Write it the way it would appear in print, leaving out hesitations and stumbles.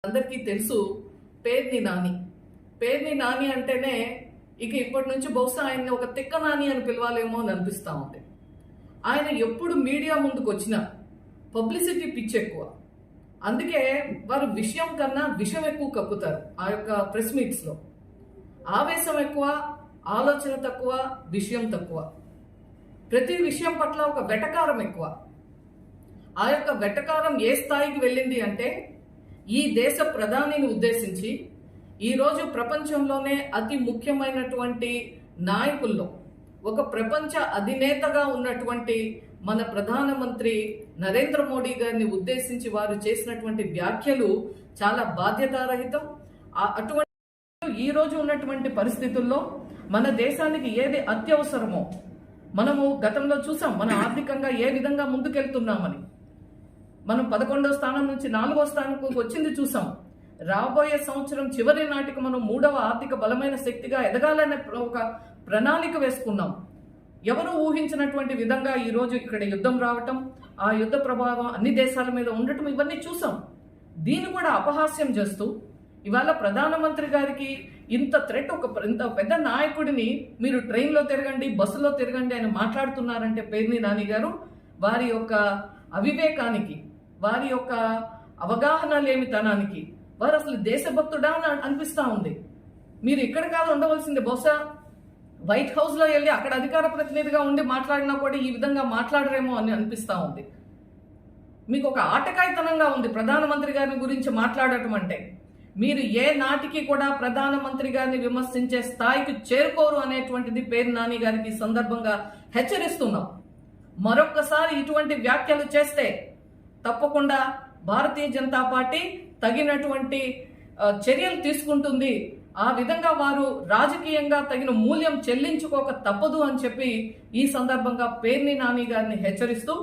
అందరికీ తెలుసు పేర్ని నాని. పేర్ని నాని అంటేనే ఇక ఇప్పటి నుంచి బహుశా ఆయన్ని ఒక తిక్క నాని అని పిలవాలేమో అని అనిపిస్తా ఉంది. ఆయన ఎప్పుడు మీడియా ముందుకు వచ్చినా పబ్లిసిటీ పిచ్ ఎక్కువ. అందుకే వారు విషయం కన్నా విషం ఎక్కువ కప్పుతారు. ఆ యొక్క ప్రెస్ మీట్స్ లో ఆవేశం ఎక్కువ, ఆలోచన తక్కువ, విషయం తక్కువ. ప్రతి విషయం పట్ల ఒక వెటకారం ఎక్కువ. ఆ యొక్క వెటకారం ఏ స్థాయికి వెళ్ళింది అంటే ఈ దేశ ప్రధానిని ఉద్దేశించి ఈరోజు ప్రపంచంలోనే అతి ముఖ్యమైనటువంటి నాయకుల్లో ఒక ప్రపంచ అధినేతగా ఉన్నటువంటి మన ప్రధానమంత్రి నరేంద్ర మోడీ గారిని ఉద్దేశించి వారు చేసినటువంటి వ్యాఖ్యలు చాలా బాధ్యతారహితం. అటువంటి ఈ రోజు ఉన్నటువంటి పరిస్థితుల్లో మన దేశానికి ఏది అత్యవసరమో మనము గతంలో చూసాం. మన ఆర్థికంగా ఏ విధంగా ముందుకెళ్తున్నామని మనం 11వ స్థానం నుంచి 4వ స్థానంకు వచ్చింది చూసాం. రాబోయే సంవత్సరం చివరి నాటికి మనం 3వ ఆర్థిక బలమైన శక్తిగా ఎదగాలనే ఒక ప్రణాళిక వేసుకున్నాం. ఎవరు ఊహించినటువంటి విధంగా ఈ రోజు ఇక్కడ యుద్ధం రావటం, ఆ యుద్ధ ప్రభావం అన్ని దేశాల మీద ఉండటం ఇవన్నీ చూసాం. దీన్ని కూడా అపహాస్యం చేస్తూ ఇవాళ ప్రధానమంత్రి గారికి ఇంత థ్రెట్, ఇంత పెద్ద నాయకుడిని మీరు ట్రైన్లో తిరగండి, బస్సులో తిరగండి అని మాట్లాడుతున్నారంటే పేర్ని నాని గారు వారి యొక్క అవివేకానికి, వారి యొక్క అవగాహన లేమితనానికి వారు అసలు దేశభక్తుడా అని అనిపిస్తా ఉంది. మీరు ఇక్కడ కాదు ఉండవలసింది, బహుశా వైట్ హౌస్ లో వెళ్ళి అక్కడ అధికార ప్రతినిధిగా ఉండి మాట్లాడినా కూడా ఈ విధంగా మాట్లాడరేమో అని అనిపిస్తా ఉంది. మీకు ఒక ఆటకాయితనంగా ఉంది ప్రధానమంత్రి గారిని గురించి మాట్లాడటం అంటే. మీరు ఏ నాటికి కూడా ప్రధానమంత్రి గారిని విమర్శించే స్థాయికి చేరుకోరు అనేటువంటిది పేర్ని నాని గారికి సందర్భంగా హెచ్చరిస్తున్నాం. మరొక్కసారి ఇటువంటి వ్యాఖ్యలు చేస్తే తప్పకుండా భారతీయ జనతా పార్టీ తగినటువంటి చర్యలు తీసుకుంటుంది. ఆ విధంగా వారు రాజకీయంగా తగిన మూల్యం చెల్లించుకోక తప్పదు అని చెప్పి ఈ సందర్భంగా పేర్ని నాని గారిని హెచ్చరిస్తూ